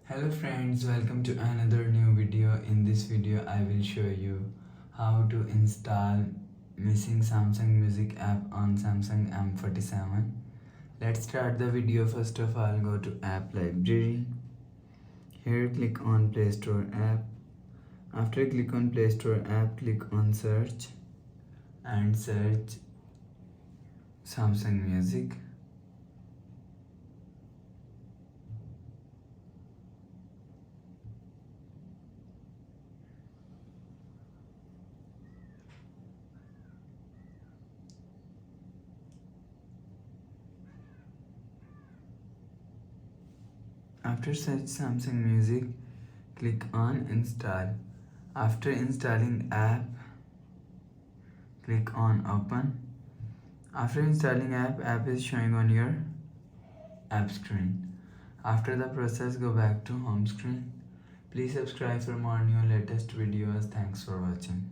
Hello friends, welcome to another new video. In this video I will show you how to install missing Samsung Music app on Samsung M47. Let's start the video. First of all, go to app library. Here click on Play Store app. After click on Play Store app, click on search and search Samsung Music. After search Samsung Music, click on install. After installing app, click on open. After installing app is showing on your app screen. After the process, go back to home screen. Please subscribe for more new latest videos. Thanks for watching.